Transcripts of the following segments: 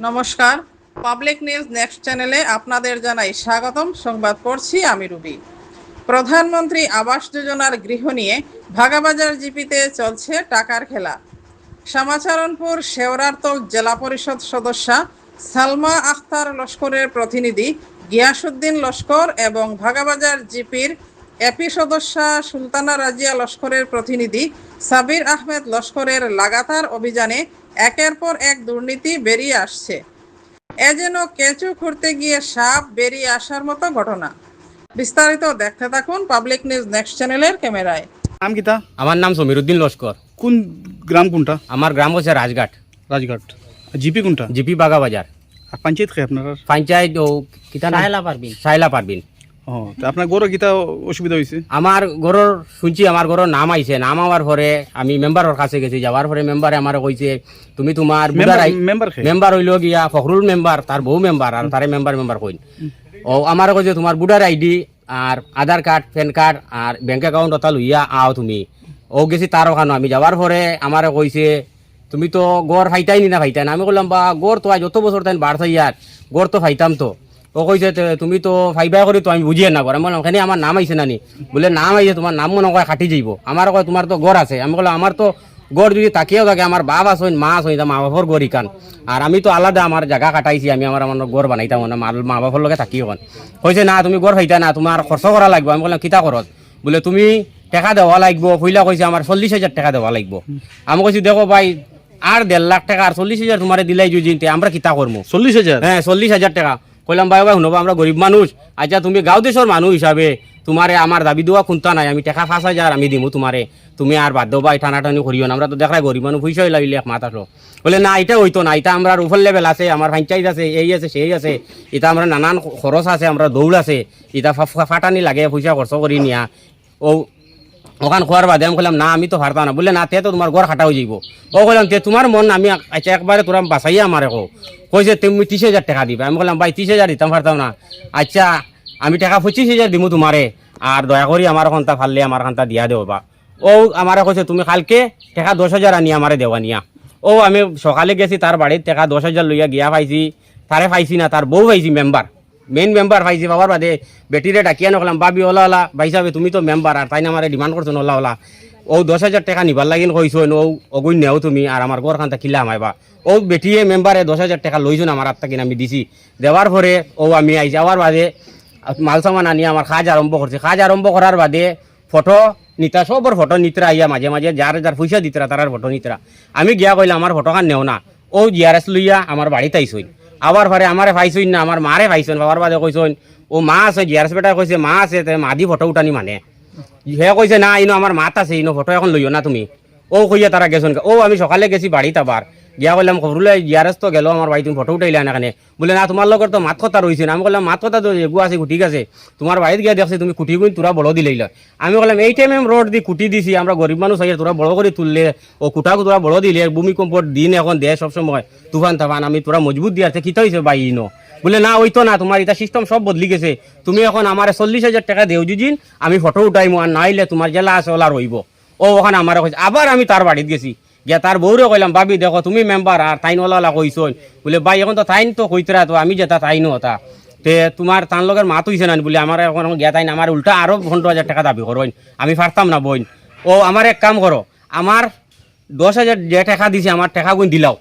নমস্কার, public news next চ্যানেলে আপনাদের জানাই স্বাগতম। সংবাদ পড়ছি আমি রুবি। প্রধানমন্ত্রী আবাস যোজনার গৃহ নিয়ে ভাগাবাজার জিপিতে চলছে টাকার খেলা। শ্যামাচরণপুর শেওড়ারতল জেলা পরিষদ সদস্যা সালমা আখতার লস্করের প্রতিনিধি গিয়াসউদ্দিন লস্কর এবং ভাগাবাজার জিপির এপি সদস্যা সুলতানা রাজিয়া লস্করের প্রতিনিধি সাবির আহমেদ লস্করের লাগাতার অভিযানে একের পর এক দুর্নীতি বেরিয়ে আসছে। এ যেন কেঁচু খুঁড়তে গিয়ে সাপ বেরিয়ে আসার মতো ঘটনা। বিস্তারিত দেখতে থাকুন পাবলিক নিউজ নেক্সট চ্যানেলের ক্যামেরায়। নাম কিতা? আমার নাম সমীরউদ্দিন লস্কর। কোন গ্রাম কোনটা? আমার গ্রাম হচ্ছে রাজঘাট। রাজঘাট। জিপি কোনটা? জিপি বাগাবাজার। আর পঞ্চায়েত কে আপনার? পঞ্চায়েত ও কিতা নাম? সাইলা পারবিন। ও তা আপনার গরো কিতা অসুবিধা হয়েছে? আমার ঘরের শুনছি আমার ঘরের নাম আইছে, নাম আমার পরে আমি মেম্বারের কাছে গেছি, যাওয়ার পরে মেম্বারে আমার কইছে তুমি তোমার মেম্বার হইল গিয়া ফখরুল মেম্বার, তার বউ মেম্বার আর তারে মেম্বার কইন। ও আমার কইছে তোমার বুডার আইডি আর আধার কার্ড, প্যান কার্ড আর ব্যাংক অ্যাকাউন্ট ওটা লইয়া আও তুমি। ও গেছি তার ওখানে, আমি যাওয়ার পরে আমার কইছে তুমি তো গড় ফাইতাই না ফাইতাই না। আমি বললাম বা গড় তো আজ যত বছর তাই বার থাই আর গড় তো ফাইতাম তো। ও কইছে তুমি তো ফাইবাই করি তো আমি বুঝিয়ে না কর। আমি বললাম ওখানে আমার নাম আইছে নানি, বলে নাম আইছে তোমার নাম মনে হয় খাটি যাইব। আমার কয় তোমার তো গড় আছে। আমি বললাম আমার তো গড় যদি তাকিয়েও থাকে, আমার বাপ আছে মা আছে, মা বাপর গড় ইকান আর আমি তো আলাদা আমার জায়গা কাটাইছি, আমি আমার গড় বানাইতাম না, মা বাপর লগে থাকিও কান। কইছে না তুমি গড় ফাইতা না, তোমার খরচ করা লাগবে। আমি বললাম কিতা খরচ? বলে তুমি টাকা দেওয়া লাগবো। পইলা কইছে আমার 40,000 টাকা দেওয়া লাগবো। আমি কইছি দেখো ভাই আর 1.5 লাখ টাকা আর 40,000 তোমার দিলাই যদি আমরা কিতা করবো? 40,000? হ্যাঁ 40,000 টাকা। কইলাম ভাই ভাই শুনবো আমরা গরিব মানুষ, আচ্ছা তুমি গাঁও দেশের মানুষ হিসাবে তোমারে আমার দাবি দেওয়া খুনতা নাই, আমি টাকা 5,000 আমি দিমু তোমারে, তুমি আর বাদ দাও ভাই টানাটানি করিও না, আমরা তো দেখাই গরিব মানুষ পয়সা লাগিলে এক মাথা আসলো। বলে না এটা হইতো না, এটা আমরা উপর লেভেল আছে, আমার পঞ্চায়েত আছে, এই আছে সেই আছে, এটা আমরা নানান খরচ আছে, আমরা দৌড় আছে, এটা ফাটানি লাগে পয়সা খরচ করি নিয়া। ও ওখান খোয়ার বাদে আমি বললাম না আমি তো পারতাম না। বললে না তে তো তোমার ঘর খাটা হয়ে যাইব। ও বললাম তে তোমার মন আমি আচ্ছা একবারে তোরা বাঁচাইয়া আমার কইছে তুমি 30,000 টাকা দিবে। আমি বললাম ভাই 30,000 দিতাম পারতাম না। আচ্ছা আমি টাকা 25,000 দিব তোমারে, আর দয়া করি আমার ওখানটা ফাললে আমার ওখানটা দিয়া দেও বা। ও আমার কইছে তুমি কালকে টাকা 10,000 আনি আমারে দেওয়া নিয়া। ও আমি সকালে গেছি তার বাড়ির টাকা 10,000 লইয়া গিয়া পাইছি, তারে পাইছি না, তার বউ পাইছি মেম্বার, মেইন মেম্বার পাইছি। বাবার বাদে বেটিরে ডাকিয়া নকলাম বাবি ওলা ওলা ভাই সাহেব তুমি তো মেম্বার আর তাই না আমার ডিমান্ড করছো ওলা ওলা। ও 10,000 টাকা নিবার লাগিন কইছো ও অগুন নেও তুমি আর আমার ঘর খানটা কিলা আমাইবা। ও বেটিয়ে মেম্বারে 10,000 টাকা লইছো আমার হাত থেকে আমি দিছি। দেওয়ার পরে ও আমি আই যাওয়ার বাদে মাল সামান আনি আমার কাজ আরম্ভ করছি। কাজ আরম্ভ করার বাদে ফটো নিতা, সবর ফটো নিতরা আইয়া মাঝে মাঝে যার যার পয়সা দিতরা তার ফটো নিতরা। আমি গিয়া কইলাম আমার ফটো খান নেও না। ও জিআরএস লইয়া আমার বাড়িতে আইসই। আবার পরে আমারে পাইছই না, আমার মারে পাইছেন। বাবার বাদে কইছেন ও মা আছে, জিআরএস বেটা কইছে মা আছে, মা দি ফটো উঠানি মানে হে কইছে না ইনো আমার মাত আছে, ইনো ফটো এখন লইও না তুমি। ও কইয়া তারা গেছেন। ও আমি সকালে গেছি বাড়িতে আবার গিয়া কইলাম খবরুলে জিআরএস তো গেল আমার ভাই, তুমি ফটো উঠাইলে না কেন? বলে না তোমার লগর তো মাত কথা রয়েছে না। আমি বললাম মাত কথা তো এগু আছে ঠিক আছে, তোমার বাড়িতে গিয়া দেখছি তুমি কুটি গুণ তোরা বড় দিলেইল। আমি বললাম এই টাইমে রোড দি কুটি দিছি, আমরা গরিব মানুষ আইয়া তোরা বড় করে তুললে ও কুটাকে তোরা বড় দিলে, ভূমিকম্পর দিন এখন দেয় সবসময় তুফান তাফান, আমি তোরা মজবুত দিয়ে আছে কিতা হয়েছে ভাই ইনো? বলে না ওই তো না, তোমার এটা সিস্টেম সব বদলি গেছে, তুমি এখন আমার 40,000 টাকা দেও যুজিন আমি ফটো উঠাইমু, আর নাইলে তোমার জেলা আছে ওলা রইব। ও ওখানে আমার কইছে। আবার আমি তার বাড়িতে গেছি, গিয়া তার বউরে কইলাম বাবি দেখো তুমি মেম্বার আর তাইন ওলা কইছই। বলে ভাই এখন তো তাইন তো কইতরা তো আমি যেটা তাইন হতা তে তোমার তান লগের মাত হইছে না বলে আমার এখন গিয়া তাইন আমার উল্টা আরো 15,000 টাকা দাবি করইন, আমি পারতাম না বইন। ও আমার এক কাম করো, আমার 10,000 যে টাকা দিছে আমার টাকা গুণ দিলাও,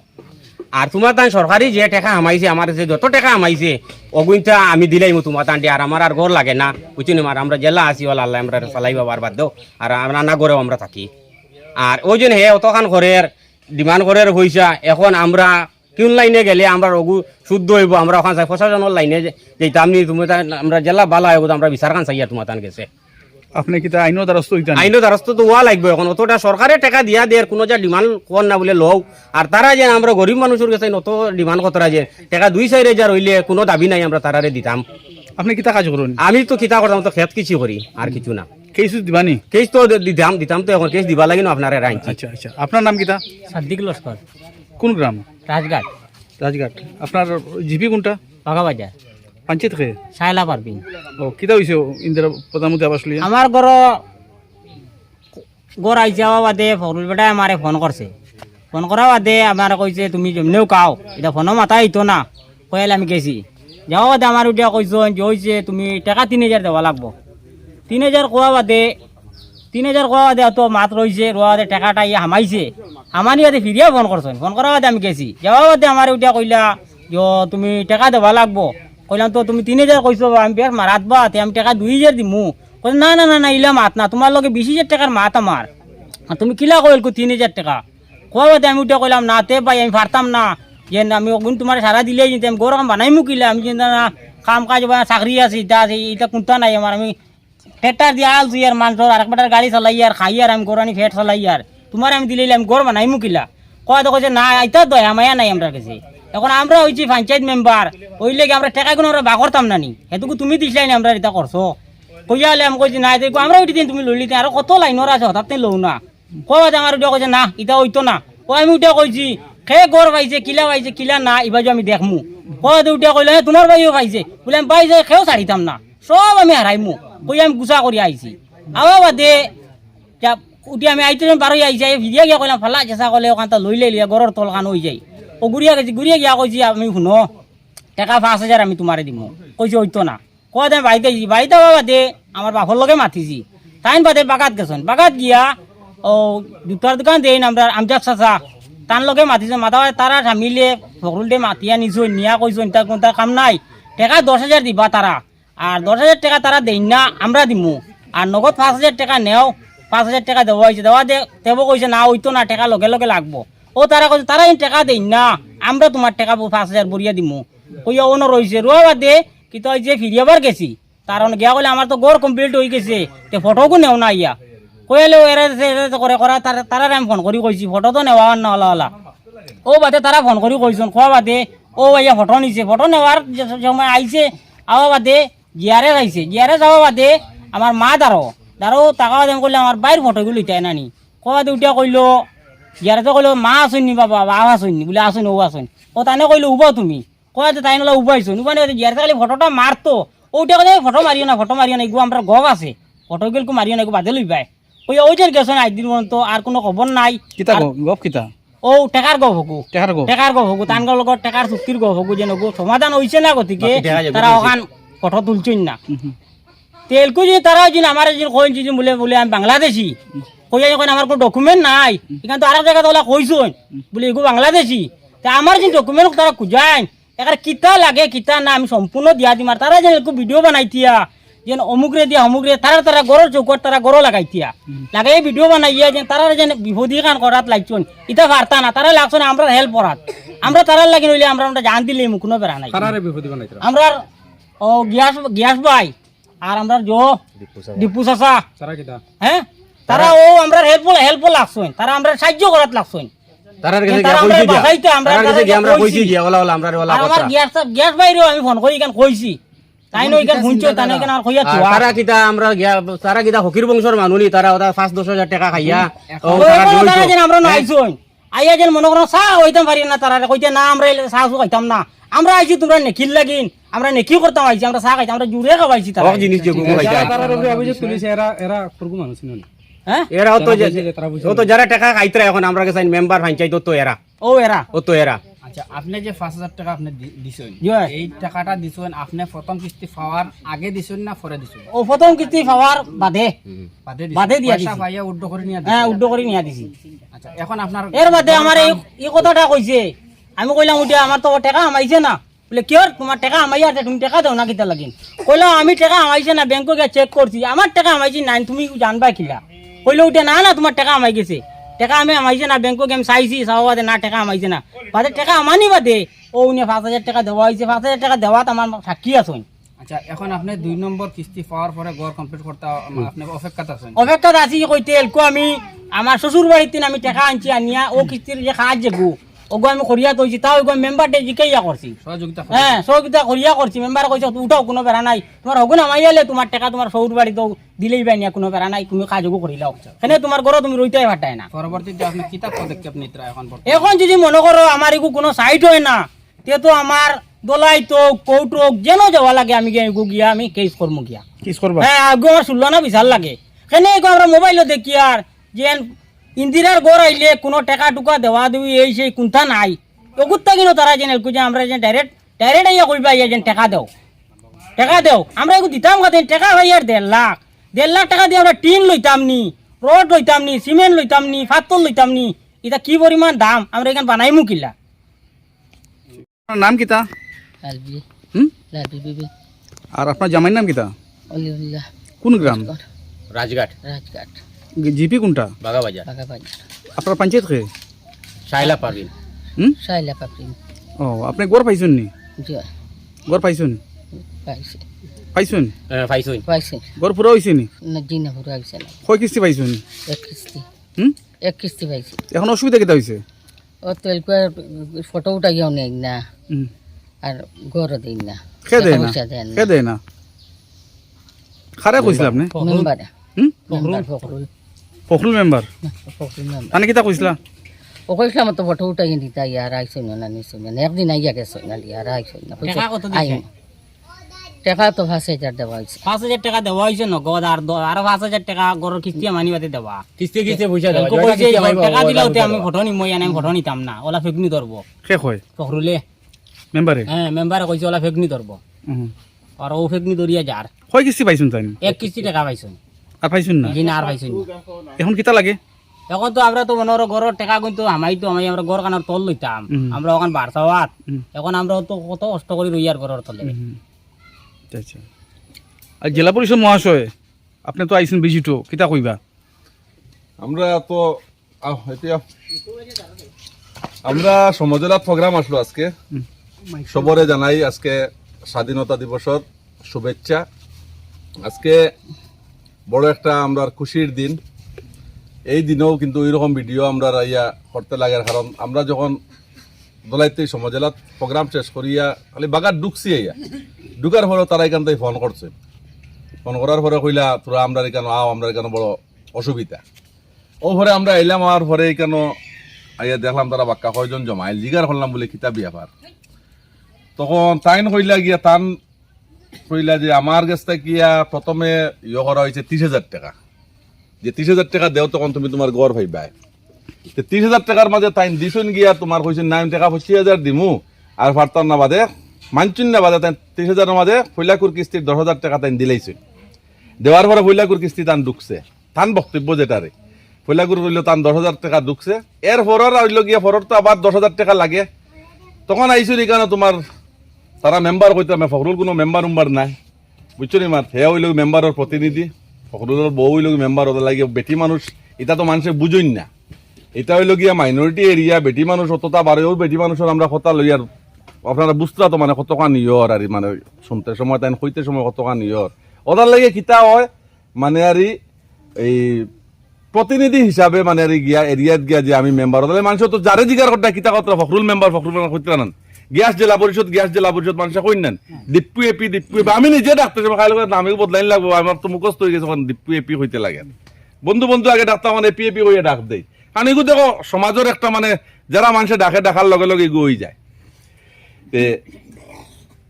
আর তোমার তাই সরকারি যে টাকা আমাইছে আমার যে যত টাকা আমাইছে অগুনটা আমি দিলাই তোমার তান্ডি, আর আমার আর ঘর লাগে না বুঝছি না। আমরা জেলা আছি ওলা আল্লাহ আমরা চালাইবা বারবার দেও, আর আমরা না ঘরেও আমরা থাকি। আর ওই জন্য হে অতখান ঘরের ডিমান্ড ঘরের পয়সা এখন আমরা কোন লাইনে গেলে আমরা রঘু শুদ্ধ হইব, আমরা ওখান চাই প্রশাসনের লাইনে যেতাম নি তুমি আমরা জেলা বালা হইব, আমরা বিচার খান চাইয়া তোমার তান গেছে। আপনি কি আইনের দ্বারস্থ হইতেন? আইনের দ্বারস্থ তো হওয়া লাগবে এখন, অতটা সরকারের টাকা দিয়া দেয় কোনো যা ডিমান্ড কর না বলে লও। আর তারা যে আমরা গরিব মানুষের কাছে অত ডিমান্ড কতরা যে টাকা 2-4,000 হইলে কোনো দাবি নাই আমরা তারারে দিতাম। আপনি কিতা কাজ করুন? আমি তো কিতা করতাম তো খেত কিছু করি আর কিছু না। কেস দিবানি? কেস তো দিতাম তো এখন কেস দিবা লাগে না আপনার আইন। আচ্ছা আচ্ছা, আপনার নাম কিতা? সাদ্দিক লস্কর। কোন গ্রাম? রাজঘাট। রাজঘাট। আপনার জিপি কোনটা? বাগাবাজার। পঞ্চায়েত কে? সাইলা পারবিন। ও কিতা হইছে ইন্দিরা প্রধানমন্ত্রী আবাস লইয়া? আমার ঘর আইসা বাদে ফখরুল বেটা আমারে ফোন করছে ফোন করা বাদে আমার কইছে তুমি যেমনেও কাও এটা ফোনও মাথা হইতো না কয়ালে আমি গেছি যাওয়া বাদে আমার উঠিয়া কইছেন যে হয়েছে তুমি টাকা 3,000 দেওয়া লাগবো 3,000 কোয়া বাদে 3,000 কোয়া বাদে অত মাত রয়েছে রোয়া বাদে টাকাটা ইয়ে হামাইছে হামানি বাদে ফিরিয়া ফোন করছেন ফোন করা বাদে আমি গেছি যাওয়া বাদে আমার উঠিয়া কইলা যে তুমি টাকা দেওয়া লাগবো কইলাম তো তুমি 3,000 কইছো আমি বেশ মারাত বা আমি টাকা 2,000 দিমু কই না না না না ইলা মাত না তোমার লগে 20,000 টাকার মাত আমার আর তুমি কিলা কইল 3,000 টাকা কোয়া বাদে আমি উঠিয়া কইলাম না তে ভাই আমি পারতাম না যে আমি অগুন তোমার সারা দিলে যেতে আমি গরম বানাইমু কিলা আমি চিন্তা না কাম কাজ বা চাকরি আছে এটা আছে এটা কোনটা নাই আমার আমি ট্রেক্টর দিয়ে আল তুই আর মানুষ আরেকবার গাড়ি চালাই আর খাই আর আমি গরানি ফেট চালাই আর তোমার আমি দিলে আমি গরম বানাইমু কিলা কয় তো কইছে না এটা দয়া মায়া নাই আমরা কাছে এখন আমরা হইছি পঞ্চায়েত মেম্বার ওই লেগে আমরা টাকা কোনো আমরা বাগরতাম না নি এটুকু তুমি দিছলাই না আমরা এটা করছো কইয়া হলে আমি কইছি না দেখো আমরা ওইটি দিন তুমি লইলি আর কত লাইনর আছে হঠাৎ লও না কয় আমার উঠে কইছে না এটা হইতো না ও আমি উঠে কইছি খে গড় পাইছে কিলা না এবার আমি দেখমু কয় উঠে কইলে তোমার ভাইও পাইছে বলে আমি পাইছে খেয়েও ছাড়িতাম না সব আমি হারাইমু কই আমি গুছা করি আইছি আবার বাদে উঠি আমি আইতে বারোই আইছে ভিডিয়া গিয়া কইলাম ফালা চেষ্টা করলে ওখানটা লই লিয়া গড়ের তল খান হয়ে যায় ও ঘুরিয়া গেছি ঘুরিয়া গিয়া কইছি আমি শুনো টাকা 5,000 আমি তোমারে দিমু কইছে হইতো না কয় আমি বাড়িতে আইছি বাড়িতে বাদে আমার বাপর লগে মাতিছি তাই বাদে বাগাত গেছেন বাগাত গিয়া ও জুতার দোকান দেন আমরা আমজাদ চাচা তার লগে মাতিছে মাথা তারা মিলে ফখরুল দে মাতিয়া নিছো নিয়া কইছো তার কোন কাম নাই টাকা 10,000 দিবা তারা আর 10,000 টাকা তারা দেই না আমরা দিমু আর নগদ 5,000 টাকা নেও 5,000 টাকা দেওয়া হয়েছে দেওয়া দেব কইছে না হইতো না টাকা লগে লগে লাগবো ও তারা কইছে তারা টাকা দেই না আমরা তোমার টাকা 5,000 বরিয়া দিমু কইয়া অন রইছে রোয়া বাদে কি তো যে ফিরিয়াবার গেছি তার গিয়া কইলে আমার তো গড় কমপ্লিট হয়ে গেছে তে ফটোকো নেও না ইয়া কইলে এরা করে করা তারা আমি ফোন করি কইছি ফটো তো নেওয়া না হলা ও বাদে তারা ফোন করি কইছন খোয়া বাদে ও ভাইয়া ফটো নিছে ফটো নেওয়ার সময় আইছে আওয়া বাদে গিয়ারে আইছে গিয়ারে যাওয়া বাদে আমার মা দাঁড়ো টাকা দেম করলে আমার বাইর ফটোগুলো ইটাই নানি খোয়া দে উঠিয়া কইলো গিয়ারে তো কইলো মা আসুননি বাবা বাবা আসুননি বলে আসুন ও আসুন ও তানে কইলো উবা তুমি কয়া তাই নলা উবাইছো উবানি গিয়ারে খালি ফটোটা মারতো ওটা কইলে ফটো মারিও না এগু আমরা গব আছে ফটোগুলো মারিও না এগু বাদে লইবাই কইয়া ওই যে গেছো না একদিন পর্যন্ত আর কোনো খবর নাই কিতা গপ কিতা ও টেকার গপ হকু তানগর লগত টেকার চুক্তির গপ হকু যেন সমাধান হইছে না গতিকে তারা ওখান ফটো তুলছেন না তেলকু যে তারা যে আমার যে কইছি যে বলে আমি বাংলাদেশি কইয়া যখন আমার কোনো ডকুমেন্ট নাই এখান তো আরেক জায়গা তোলা কইছন বলে এগু বাংলাদেশি তা আমার যে ডকুমেন্ট তারা খুঁজায় এখানে কিতা লাগে কিতা না আমি সম্পূর্ণ দিয়া দিম আর তারা যেন একটু ভিডিও বানাইতিয়া যেন অমুকরে দিয়া অমুকরে তারা গড়ের চৌকট তারা গড় লাগাইতিয়া লাগাই ভিডিও বানাইয়া যেন তারা যেন বিপদী কান করাত লাগছন ইটা পারতা না তারা লাগছো না আমরা হেল্প করাত আমরা তারা লাগি নইলে আমরা জান দিলে কোনো বেড়া নাই আমরা ও গ্যাস ভাই আর আমরা দীপু চাচা হ্যাঁ তারা ও আমরা হেল্প লাগছন তারা আমরা সাহায্য করাত লাগছন গ্যাস বাইরেও আমি ফোন করি এখান কইছি তাই নই কেন শুনছো তাই নই কেন আর কইয়া তো তারা কিটা আমরা তারা কিটা হকির বংশর মানুনি তারা 5-10,000 টাকা খাইয়া ও তারা যেন আমরা নাইছই আইয়া যেন মনে করো চা হইতাম পারি না তারা কইতে না আমরা চা খাইতাম না আমরা আইছি তোমরা নেকিল লাগিন আমরা নেকি করতাম আইছি আমরা চা খাইতাম আমরা জুড়ে খাইছি তারা জিনিস যে গুগু খাইতা তারা অভিযোগ তুলিছে এরা পুরগু মানুষ ননি হ্যাঁ এরা তো যারা টাকা খাইতরা এখন আমরা কাছে মেম্বার পঞ্চায়েত তো এরা এরা আচ্ছা আপনি যে 5,000 টাকা আপনি দিছেন জয়। এই টাকাটা দিছেন আপনি প্রথম কিস্তি পাওয়ার আগে দিছেন না পরে দিছেন ও প্রথম কিস্তি পাওয়ার বাদে বাদে দিয়া পয়সা দিছি পাইয়া উড্ড করে নিয়ে হ্যাঁ দিছেন। উড্ড করে নিয়া দিছি আচ্ছা এখন আপনার এর বাদে আমার এই কথাটা কইছে আমি কইলাম উঠে আমার তো টাকা আমাইছে না বলে কি তোমার টাকা আমাই আছে তুমি টাকা দাও না কিতা লাগিন কইলাম আমি টাকা আমাইছে না ব্যাংকে গিয়ে চেক করছি আমার টাকা আমাইছি নাই তুমি জানবা কিলা কইলো উঠে না না তোমার টাকা আমাই গেছে টাকা আমি আমাইছে না ব্যাংকে গিয়ে আমি চাইছি চাওয়া বাদে না টাকা আমাইছে না বাদে টাকা আমানি বাদে ও উনি 5,000 টাকা দেওয়া হয়েছে 5,000 টাকা দেওয়াত আমার সাক্ষী আছেন আচ্ছা এখন আপনি 2 নম্বর কিস্তি পাওয়ার পরে ঘর কমপ্লিট করতে আপনি অপেক্ষাতে আছেন অপেক্ষাত আছি কইতে এলকো আমি আমার শ্বশুর বাড়িতে আমি টাকা আনছি আনিয়া ও কিস্তির যে সাহায্য গো ওগো আমি করিয়া তৈছি তাও ওগো মেম্বার ডে জিকাইয়া করছি সহযোগিতা হ্যাঁ সহযোগিতা করিয়া করছি মেম্বার কইছে উঠাও কোনো বেড়া নাই তোমার হগু নামাইয়ালে তোমার টাকা তোমার শ্বশুর বাড়ি তো দিলেই বাই নিয়া কোনো বেড়া নাই তুমি কাজও করিলাও এখানে তোমার ঘর তুমি রইতেই পারতাই না পরবর্তীতে আপনি কিতা পদক্ষেপ নিতে এখন এখন যদি মনে করো আমার এগু কোনো সাইট হয় না তে তো আমার দলাই তো কৌটোক যেন যাওয়া লাগে আমি গিয়া আমি কেস করবো গিয়া কিস করবা হ্যাঁ আগে আমার শুনলো না বিশাল লাগে সেখানে আমরা মোবাইলও দেখি আর যে ইন্দিরার গড় আইলে কোনো টাকা টুকা দেওয়া দেওয়ি এই সেই কোনটা নাই অগুত্তা কিনো তারা যেন যে আমরা যে ডাইরেক্ট ডাইরেক্ট আইয়া কইবা ইয়া যেন টাকা দেও আমরা এগু দিতাম কাতেন টাকা ভাই আর 1.5 লাখ টাকা দিয়ে আমরা টিন লইতাম নি রড লইতাম নি সিমেন্ট লইতাম নি পাথর লইতাম নি এটা কি পরিমাণ দাম আমরা এখান বানাইমু কিলা আপনার নাম কিতা লালবি হুম লালবি বিবি আর আপনার জামাইয়ের নাম কিতা অলিউল্লাহ কোন গ্রাম রাজঘাট রাজঘাট জিপি কোনটা বাগাবাজার বাগাবাজার আপনার পঞ্চায়েত কে শাইলা পারভিন হুম সাইলা পাপড়ি ও আপনি গড় পাইছেন নি জি গড় পাইছেন পাইছে পাইছেন পাইছই পাইছে গড় পুরা হয়েছে নি না দিন পুরো আইছে না কয় কিস্তি পাইছেন এক কিস্তি হুম এক কিস্তি পাইছে এখন অসুবিধা কেটা হয়েছে ও তেল ফটো উঠাইয়াও নেই না হুম আর গড় দিন না খে দেয় না পয়সা দেন খে দেয় না খারে কইছিল আপনি মেম্বার হুম member Fakhrul Fakhrul member Fakhrul member তানে কিতা কইছিলা ও কইছিলাম তো ফটো উঠাই দিতা ইয়ার আইছে না নিছে না একদিন আইয়া গেছে না ইয়ার আইছে না টাকা কত দিছে? টাকা তো 5000 দেওয়া হয়েছে 5,000 টাকা দেওয়া হয়েছে নগদ আর আরো 5,000 টাকা গড়ের কিস্তি মানিবাতে দেওয়া কিস্তি কিস্তি পয়সা এলকো কইছে টাকা দিলে হতে আমি ফটো নি মই আনাই ফটো নিতাম না ওলা ফেকনি ধরবো খে কয় ফখরুলে মেম্বারে হ্যাঁ মেম্বারে কইছে ওলা ফেকনি ধরবো আর ও ফেকনি ধরিয়া যার কয় কিস্তি পাইছেন তাই এক কিস্তি টাকা পাইছেন আর পাইছেন না জি না আর পাইছেন না। এখন কিতা লাগে এখন তো আমরা তো মনে করো গড়ের টাকা কিন্তু আমি আমরা গড় কানার তল লইতাম আমরা ওখান বারসাওয়াত এখন আমরা তো কত কষ্ট করি রইয়ার গড়ের তলে আচ্ছা আর জেলা পরিষদ মহাশয় আপনি তো আইছেন ভিজিটও কিতা কইবা আমরা তো এতিয়া আমরা সমজেলাত প্রোগ্রাম আসলো আজকে সবরে জানাই আজকে স্বাধীনতা দিবসের শুভেচ্ছা আজকে বড় একটা আমরা খুশির দিন এই দিনেও কিন্তু ওইরকম ভিডিও আমরা ইয়া করতে লাগে কারণ আমরা যখন দলাইতে সমজেলাত প্রোগ্রাম শেষ করিয়া খালি বাগার ঢুকছি ইয়া ঢুকার পরেও তারা এখান থেকে ফোন করছে ফোন করার পরে কইলা তোরা আমরা এখানে আমরা এখানে বড় অসুবিধা ও পরে আমরা এলাম আর পরে কেন আইয়া দেখলাম তারা বাক্কা কয়জন জমাইল জিগার করলাম বলে কিতাব ব্যাপার তখন তাইন কইলা গিয়া তান কইলা যে আমার কাছে গিয়া প্রথমে ইয়ে করা হয়েছে 30,000 টাকা যে 30,000 টাকা দেও তখন তুমি তোমার গড় ভাইবাই 30,000 টাকার মাঝে তাইন দিছুন গিয়া তোমার কইছেন নাইম টাকা 25,000 দিমু আর ফারতার না বাদে মানছুন না বাদে তাই 30,000 মাঝে ফৈলাকুর কিস্তির 10,000 টাকা তাইন দিলাইছে দেওয়ার পরে ফৈলাকুর কিস্তি তান ঢুকছে তান বক্তব্য যেটারে ফৈলাকুর হইল তান 10,000 টাকা ঢুকছে এর ফরর হইল গিয়া ফরর তো আবার 10,000 টাকা লাগে তখন আইসুন এখানে তোমার তারা মেম্বার কইতে আমি ফখরুল কোনো মেম্বার উম্বার নাই বুঝছো নি মার হে হইল মেম্বারের প্রতিনিধি ফখরুলের বউ হইল মেম্বার ওদের লাগে বেটি মানুষ এটা তো মানুষে বুঝুন না এটা হইল গিয়া মাইনরিটি এরিয়া বেটি মানুষ অতটা বারেও বেটি মানুষের আমরা কথা লইয়ার আপনারা বুঝতে তো মানে কতখান ইয়র আর মানে শুনতে সময় তাই কইতে সময় কতখান ইয়র ওদের লাগে কিতা হয় মানে আর এই প্রতিনিধি হিসাবে মানে আর গিয়া এরিয়াত গিয়া যে আমি মেম্বার ওদের মানুষ তো যারে জিগার কথা কিতা কথা ফখরুল মেম্বার কইতে নান গ্যাস জেলা পরিষদ মানুষ কই নেন ডিপু এপি আমি নিজে ডাক্তার খাই লোক নামে বদলাইন লাগবো আমার তো মুখস্থ হয়ে গেছে ডিপু এপি হইতে লাগে বন্ধু আগে ডাক্তার মানে এপি হইয়া ডাক দেয় কারণ এগুলো দেখো সমাজের একটা মানে যারা মানুষে ডাকার লগে লগে এগু হয়ে যায়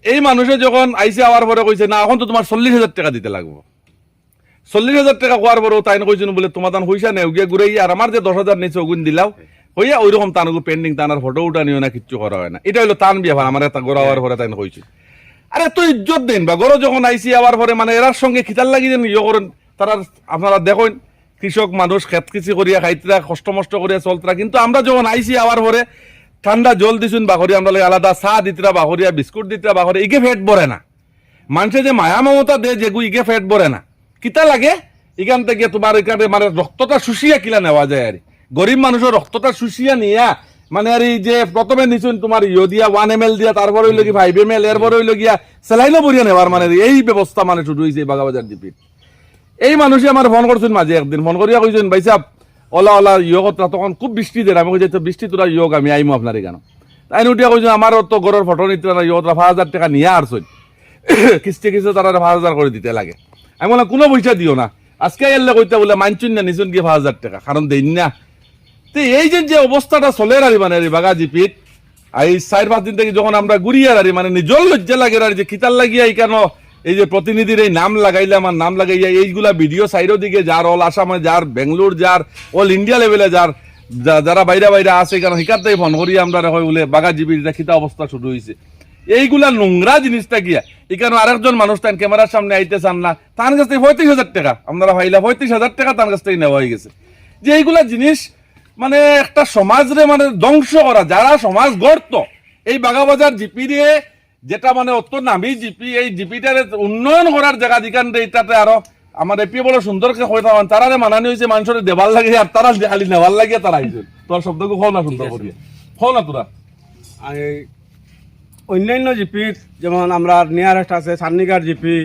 এই মানুষে যখন আইসে আওয়ার পরে কইছে না এখন তো তোমার 40,000 টাকা দিতে লাগবো 40,000 টাকা হওয়ার পরেও তাই কইছেন বলে তোমার তান হইসা নেই গিয়ে ঘুরে আর আমার যে 10,000 নিচে ওগুন দিলাও হইয়া ওইরকম তানগু পেন্ডিং তানার ফটো উঠা নিও না কিচ্ছু করা হয় না এটা হইলো তান বিয়া আমার একটা গড়া হওয়ার পরে তাই কইছে আরে তো ইজ্জত দেন বা গড় যখন আইসি আবার পরে মানে এরার সঙ্গে খিতাল লাগি যেন ইয়ে করেন তারা আপনারা দেখেন কৃষক মানুষ খেত কৃষি করিয়া খাইতরা কষ্ট মষ্ট করিয়া চলতরা কিন্তু আমরা যখন আইসি আবার পরে ঠান্ডা জল দিছুন বাহরি আমরা আলাদা চা দিতরা বাহরিয়া বিস্কুট দিতরা বাহরি ইগে ফেট ভরে না মানুষে যে মায়া মমতা দে যেগু ইগে ফেট ভরে না কিতা লাগে এখান থেকে তোমার এখানে মানে রক্তটা শুষিয়া কিলা নেওয়া যায় আর গরিব মানুষের রক্তটা শুষিয়া নিয়া মানে আর এই যে প্রথমে নিছুন তোমার ইয়ে দিয়া 1 ml দিয়া তারপরে হইল কি 5 ml এরপরে হইল গিয়া স্যালাইনও বরিয়া নেওয়ার মানে এই ব্যবস্থা মানে শুরু হয়েছে বাগাবাজার ডিপির এই মানুষে আমার ফোন করছেন মাঝে একদিন ফোন করিয়া কইছেন ভাই সাহেব ওলা ইয়োগ তখন খুব বৃষ্টি দেয় আমি কইছি তো বৃষ্টি তোরা ইয়োগ আমি আইমো আপনার এখানে তাই উঠিয়া কইছেন আমার তো গড়ের ফটো নিতে না ইয়োগ 5,000 টাকা নিয়ে আসছেন কিস্তি তারা 5,000 করে দিতে লাগে আমি বললাম কোনো পয়সা দিও না আজকে এলে কইতে বলে মানছুন না নিছুন গিয়ে 5,000 টাকা কারণ দেন না তো এই যে অবস্থাটা চলে আর মানে বাগা জিপিত এই 4-5 দিন থেকে যখন আমরা ঘুরিয়ে আর মানে নিজল লজ্জা লাগে আর যে কিতার লাগিয়া এই কেন এই যে প্রতিনিধির এই নাম লাগাইলে আমার নাম লাগাইয়া এইগুলা ভিডিও সাইডের দিকে যার অল আসামে যার বেঙ্গলোর যার অল ইন্ডিয়া লেভেলে যার যারা বাইরে বাইরে আছে কারণ হিকার থেকে ফোন করি আমরা হয় বলে বাঘা জীবীর খিতা অবস্থা শুরু হয়েছে এইগুলা নোংরা জিনিসটা গিয়া এখানে আরেকজন মানুষ তার ক্যামেরার সামনে আইতে চান না তার কাছ থেকে 35,000 টাকা আপনারা ভাইলা 35,000 টাকা তার কাছ থেকে নেওয়া হয়ে গেছে যে এইগুলা জিনিস মানে একটা সমাজরে মানে ধ্বংস করা যারা সমাজ গড়ত এই বাগাবাজার জিপি দিয়ে যেটা মানে অত নামি জিপি এই জিপিটার উন্নয়ন করার জায়গা যেখান এটাতে আরো আমার এপি বড় সুন্দর হয়ে তারা মানানি হয়েছে মানুষের দেবার লাগে আর তারা খালি নেওয়ার লাগে তারা আইসেন তোর শব্দকে ফল না সুন্দর করিয়া ফল না তোরা অন্যান্য জিপি যেমন আমরা নিয়ারেস্ট আছে সান্নিগার জিপি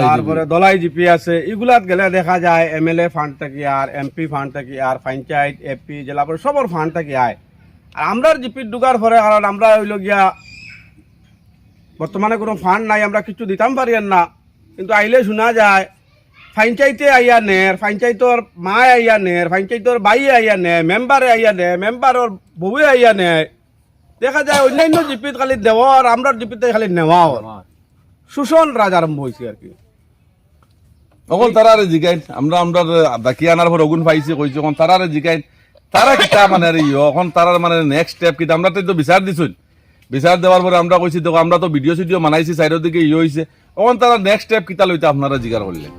তারপরে দলাই জিপি আছে এগুলাত গেলে দেখা যায় MLA ফান্ড থাকি আর MP ফান্ড থাকি আর পঞ্চায়েত এপি জেলা পরিষদ সবর ফান্ড থাকি আয় আর আমরা জিপি ঢুকার পরে কারণ আমরা হইল গিয়া বর্তমানে কোনো ফান্ড নাই আমরা কিছু দিতাম পারি না কিন্তু আইলে শোনা যায় পঞ্চায়েতে আইয়া নের পঞ্চায়েতর মা আইয়া নের পঞ্চায়েতর বাই আইয়া নেয় মেম্বারে আইয়া নেয় মেম্বারের বউয়ে আইয়া নেয় দেখা যায় অন্যান্য জিপিত খালি দেওয়া আর আমরা জিপিতে খালি নেওয়াও শোষণ রাজ আরম্ভ হয়েছে আর কি তখন তারারে জিগাইন আমরা ডাকি আনার পর অগুন পাইছি কইছি এখন তারারে জিগাইন তারা কিতা মানে এখন তারার মানে নেক্সট স্টেপ কিতা আমরা তো বিচার দিছুন বিচার দেওয়ার পরে আমরা কইছি দেখো আমরা তো ভিডিও সিডিও বানাইছি সাইডের দিকে হয়েছে এখন তারা নেক্সট স্টেপ কিতা লইতে আপনারা জিগার করলেন